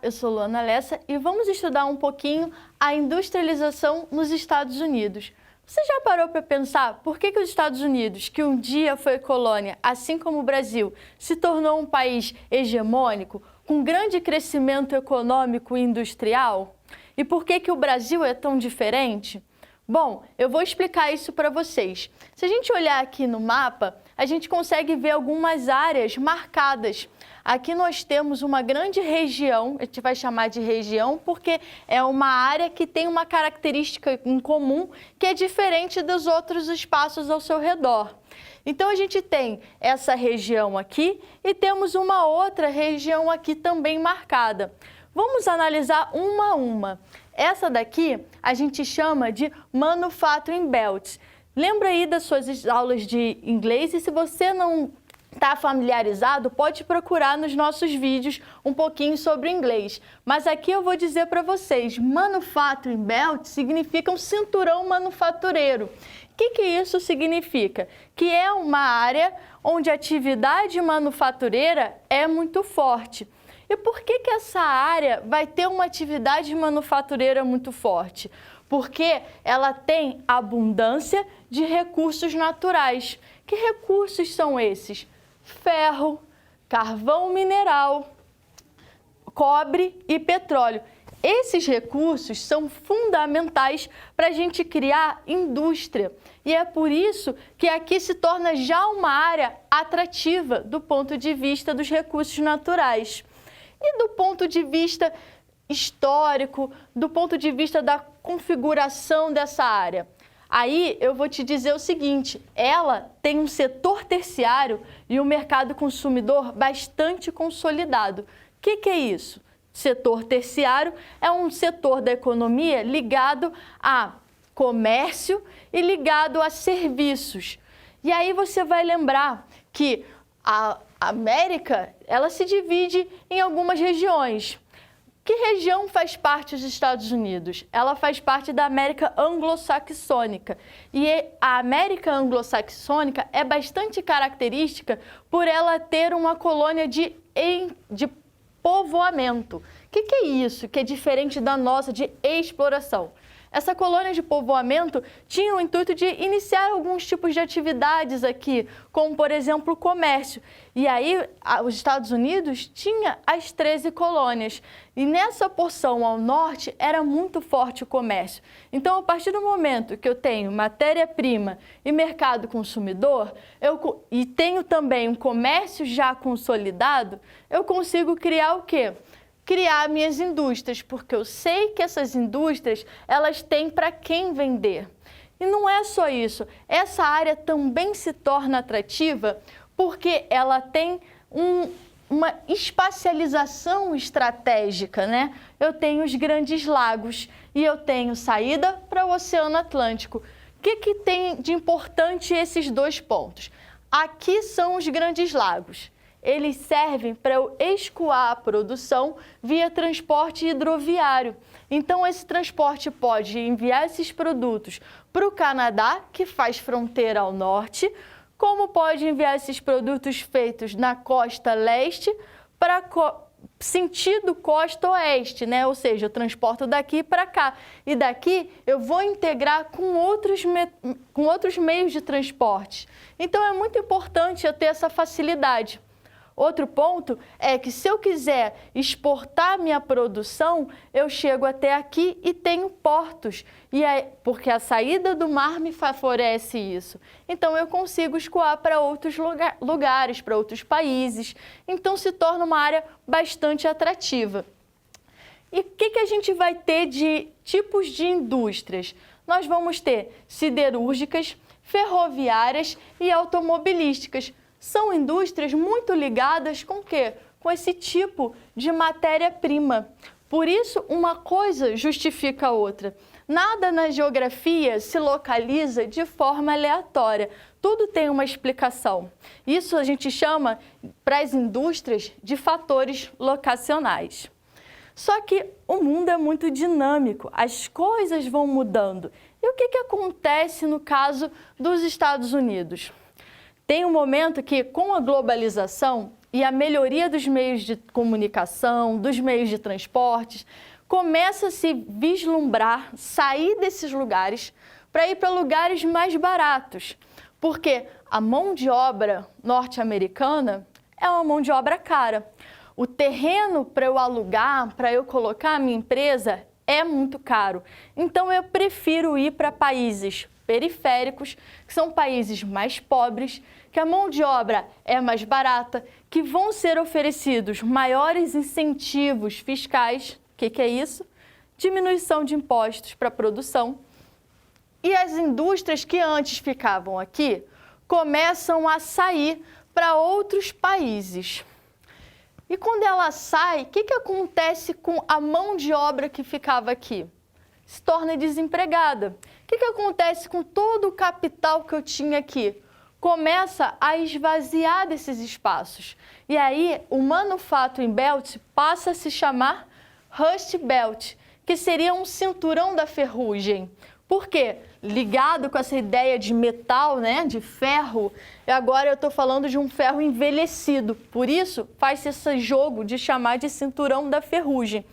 eu sou Luana Lessa e vamos estudar um pouquinho a industrialização nos Estados Unidos. Você já parou para pensar por que os Estados Unidos, que um dia foi colônia, assim como o Brasil, se tornou um país hegemônico, com grande crescimento econômico e industrial? E por que o Brasil é tão diferente? Bom, eu vou explicar isso para vocês. Se a gente olhar aqui no mapa, a gente consegue ver algumas áreas marcadas. Aqui nós temos uma grande região, a gente vai chamar de região porque é uma área que tem uma característica em comum que é diferente dos outros espaços ao seu redor. Então a gente tem essa região aqui e temos uma outra região aqui também marcada. Vamos analisar uma a uma. Essa daqui a gente chama de Manufacturing Belts. Lembra aí das suas aulas de inglês e se você não está familiarizado, pode procurar nos nossos vídeos um pouquinho sobre inglês. Mas aqui eu vou dizer para vocês, Manufacturing Belt significa um cinturão manufatureiro. O que isso significa? Que é uma área onde a atividade manufatureira é muito forte. E por que essa área vai ter uma atividade manufatureira muito forte? Porque ela tem abundância de recursos naturais. Que recursos são esses? Ferro, carvão mineral, cobre e petróleo. Esses recursos são fundamentais para a gente criar indústria. E é por isso que aqui se torna já uma área atrativa do ponto de vista dos recursos naturais. E do ponto de vista histórico, do ponto de vista da configuração dessa área. Aí eu vou te dizer o seguinte, ela tem um setor terciário e um mercado consumidor bastante consolidado. O que é isso? Setor terciário é um setor da economia ligado a comércio e ligado a serviços. E aí você vai lembrar que a América, ela se divide em algumas regiões. Que região faz parte dos Estados Unidos? Ela faz parte da América anglo-saxônica. E a América anglo-saxônica é bastante característica por ela ter uma colônia de povoamento. O que é isso? Que é diferente da nossa de exploração. Essa colônia de povoamento tinha o intuito de iniciar alguns tipos de atividades aqui, como, por exemplo, o comércio. E aí, os Estados Unidos tinha as 13 colônias. E nessa porção ao norte, era muito forte o comércio. Então, a partir do momento que eu tenho matéria-prima e mercado consumidor, e tenho também um comércio já consolidado, eu consigo criar o quê? Criar minhas indústrias, porque eu sei que essas indústrias, elas têm para quem vender. E não é só isso, essa área também se torna atrativa porque ela tem uma espacialização estratégica, né? Eu tenho os grandes lagos e eu tenho saída para o Oceano Atlântico. O que tem de importante esses dois pontos? Aqui são os grandes lagos. Eles servem para eu escoar a produção via transporte hidroviário. Então, esse transporte pode enviar esses produtos para o Canadá, que faz fronteira ao norte, como pode enviar esses produtos feitos na costa leste para sentido costa oeste, né? Ou seja, eu transporto daqui para cá. E daqui eu vou integrar com outros meios de transporte. Então, é muito importante eu ter essa facilidade. Outro ponto é que se eu quiser exportar minha produção, eu chego até aqui e tenho portos, porque a saída do mar me favorece isso. Então eu consigo escoar para outros lugares, para outros países. Então se torna uma área bastante atrativa. E o que a gente vai ter de tipos de indústrias? Nós vamos ter siderúrgicas, ferroviárias e automobilísticas. São indústrias muito ligadas com o quê? Com esse tipo de matéria-prima. Por isso, uma coisa justifica a outra. Nada na geografia se localiza de forma aleatória. Tudo tem uma explicação. Isso a gente chama, para as indústrias, de fatores locacionais. Só que o mundo é muito dinâmico, as coisas vão mudando. E o que acontece no caso dos Estados Unidos? Tem um momento que, com a globalização, e a melhoria dos meios de comunicação, dos meios de transportes, começa a se vislumbrar, sair desses lugares para ir para lugares mais baratos, porque a mão de obra norte-americana é uma mão de obra cara. O terreno para eu alugar, para eu colocar a minha empresa, é muito caro. Então, eu prefiro ir para países periféricos, que são países mais pobres, que a mão de obra é mais barata, que vão ser oferecidos maiores incentivos fiscais. O que é isso? Diminuição de impostos para a produção. E as indústrias que antes ficavam aqui começam a sair para outros países. E quando ela sai, o que acontece com a mão de obra que ficava aqui? Se torna desempregada. O que acontece com todo o capital que eu tinha aqui? Começa a esvaziar desses espaços. E aí, o Manufacturing Belt passa a se chamar Rust Belt, que seria um cinturão da ferrugem. Por quê? Ligado com essa ideia de metal, né, de ferro, e agora eu estou falando de um ferro envelhecido. Por isso, faz-se esse jogo de chamar de cinturão da ferrugem.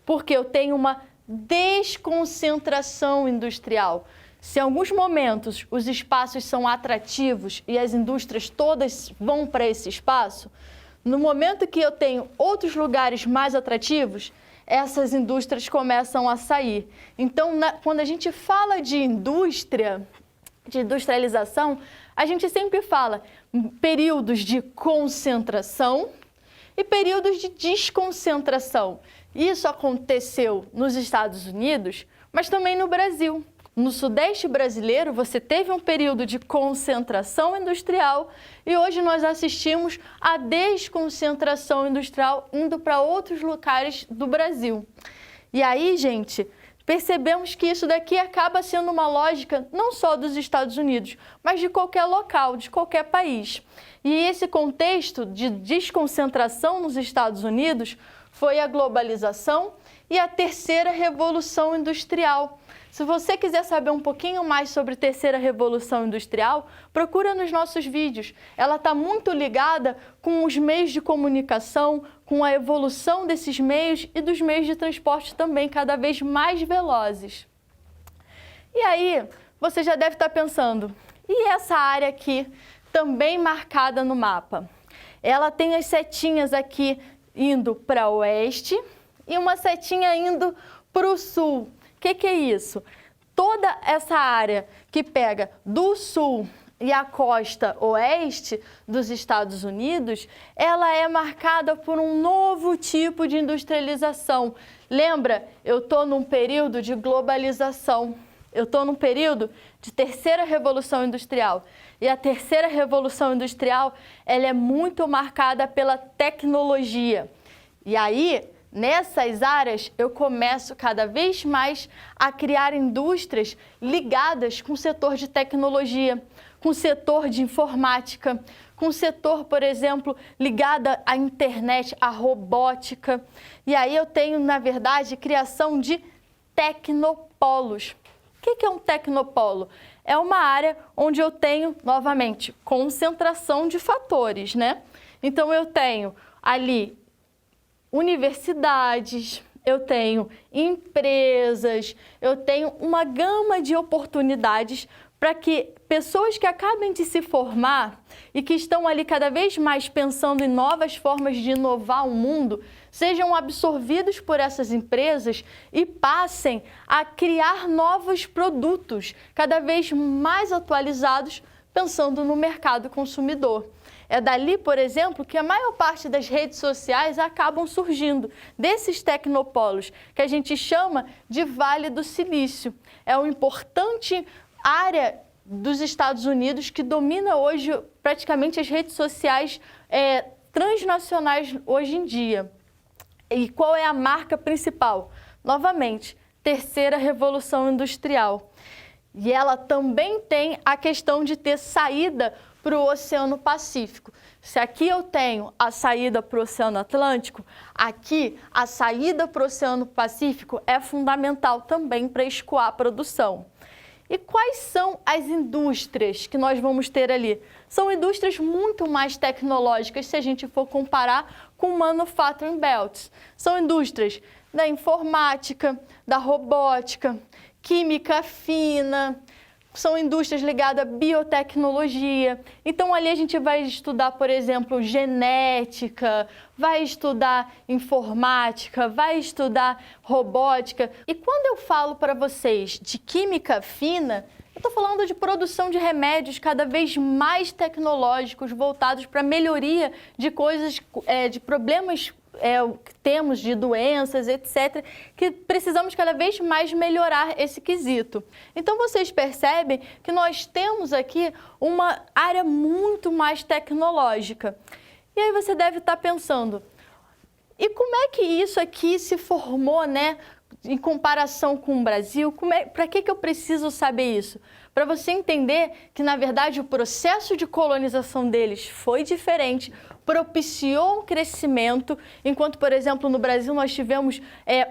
Porque eu tenho uma desconcentração industrial. Se em alguns momentos os espaços são atrativos e as indústrias todas vão para esse espaço, no momento que eu tenho outros lugares mais atrativos, essas indústrias começam a sair. Então, quando a gente fala de indústria, de industrialização, a gente sempre fala períodos de concentração e períodos de desconcentração. Isso aconteceu nos Estados Unidos, mas também no Brasil. No Sudeste brasileiro, você teve um período de concentração industrial e hoje nós assistimos à desconcentração industrial indo para outros locais do Brasil. E aí, gente, percebemos que isso daqui acaba sendo uma lógica não só dos Estados Unidos, mas de qualquer local, de qualquer país. E esse contexto de desconcentração nos Estados Unidos foi a globalização e a terceira revolução industrial. Se você quiser saber um pouquinho mais sobre a terceira revolução industrial, procura nos nossos vídeos. Ela está muito ligada com os meios de comunicação, com a evolução desses meios e dos meios de transporte também cada vez mais velozes. E aí, você já deve estar pensando, e essa área aqui, também marcada no mapa? Ela tem as setinhas aqui indo para o oeste e uma setinha indo para o sul. O que é isso? Toda essa área que pega do sul e a costa oeste dos Estados Unidos, ela é marcada por um novo tipo de industrialização. Lembra? Eu estou num período de globalização. Eu estou num período de terceira revolução industrial. E a terceira revolução industrial, ela é muito marcada pela tecnologia. E aí, nessas áreas, eu começo cada vez mais a criar indústrias ligadas com o setor de tecnologia, com o setor de informática, com o setor, por exemplo, ligado à internet, à robótica. E aí eu tenho, na verdade, criação de tecnopolos. O que é um tecnopolo? É uma área onde eu tenho, novamente, concentração de fatores, né? Então, eu tenho ali universidades, eu tenho empresas, eu tenho uma gama de oportunidades para que pessoas que acabem de se formar e que estão ali cada vez mais pensando em novas formas de inovar o mundo, sejam absorvidos por essas empresas e passem a criar novos produtos cada vez mais atualizados, pensando no mercado consumidor. É dali, por exemplo, que a maior parte das redes sociais acabam surgindo, desses tecnopolos, que a gente chama de Vale do Silício. É uma importante área dos Estados Unidos que domina hoje praticamente as redes sociais transnacionais hoje em dia. E qual é a marca principal? Novamente, terceira revolução industrial. E ela também tem a questão de ter saída para o Oceano Pacífico. Se aqui eu tenho a saída para o Oceano Atlântico, aqui a saída para o Oceano Pacífico é fundamental também para escoar a produção. E quais são as indústrias que nós vamos ter ali? São indústrias muito mais tecnológicas se a gente for comparar com manufacturing belts. São indústrias da informática, da robótica, química fina, são indústrias ligadas à biotecnologia. Então, ali a gente vai estudar, por exemplo, genética, vai estudar informática, vai estudar robótica. E quando eu falo para vocês de química fina, eu estou falando de produção de remédios cada vez mais tecnológicos, voltados para a melhoria de coisas, de problemas que temos, de doenças, etc., que precisamos cada vez mais melhorar esse quesito. Então, vocês percebem que nós temos aqui uma área muito mais tecnológica. E aí você deve estar pensando, e como é que isso aqui se formou, né? Em comparação com o Brasil, para que eu preciso saber isso? Para você entender que, na verdade, o processo de colonização deles foi diferente, propiciou um crescimento, enquanto, por exemplo, no Brasil nós tivemos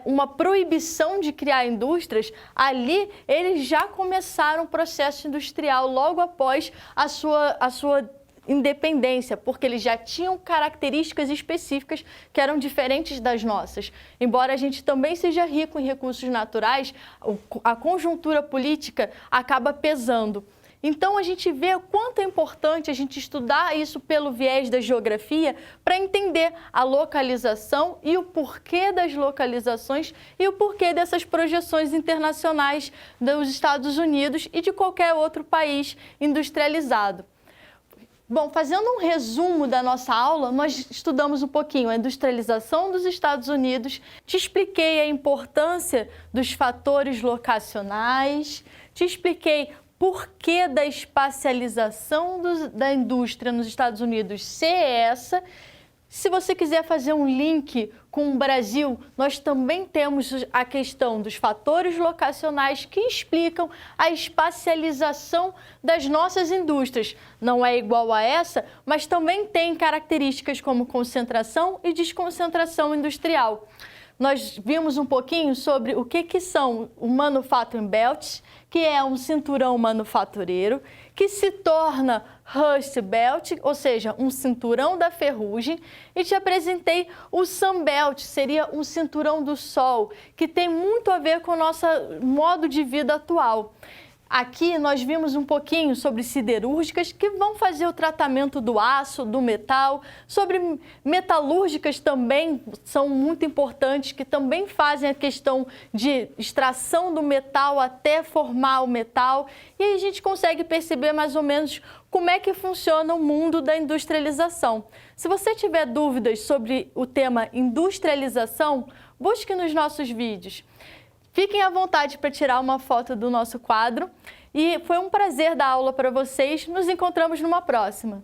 uma proibição de criar indústrias, ali eles já começaram o processo industrial logo após a sua independência, porque eles já tinham características específicas que eram diferentes das nossas. Embora a gente também seja rico em recursos naturais, a conjuntura política acaba pesando. Então, a gente vê o quanto é importante a gente estudar isso pelo viés da geografia para entender a localização e o porquê das localizações e o porquê dessas projeções internacionais dos Estados Unidos e de qualquer outro país industrializado. Bom, fazendo um resumo da nossa aula, nós estudamos um pouquinho a industrialização dos Estados Unidos, te expliquei a importância dos fatores locacionais, te expliquei por que da espacialização da indústria nos Estados Unidos ser essa. Se você quiser fazer um link com o Brasil, nós também temos a questão dos fatores locacionais que explicam a espacialização das nossas indústrias. Não é igual a essa, mas também tem características como concentração e desconcentração industrial. Nós vimos um pouquinho sobre o que são o Manufacturing Belts, que é um cinturão manufatureiro, que se torna Rust Belt, ou seja, um cinturão da ferrugem, e te apresentei o Sun Belt, seria um cinturão do sol, que tem muito a ver com o nosso modo de vida atual. Aqui nós vimos um pouquinho sobre siderúrgicas que vão fazer o tratamento do aço, do metal, sobre metalúrgicas também são muito importantes, que também fazem a questão de extração do metal até formar o metal. E aí a gente consegue perceber mais ou menos como é que funciona o mundo da industrialização. Se você tiver dúvidas sobre o tema industrialização, busque nos nossos vídeos. Fiquem à vontade para tirar uma foto do nosso quadro e foi um prazer dar aula para vocês. Nos encontramos numa próxima.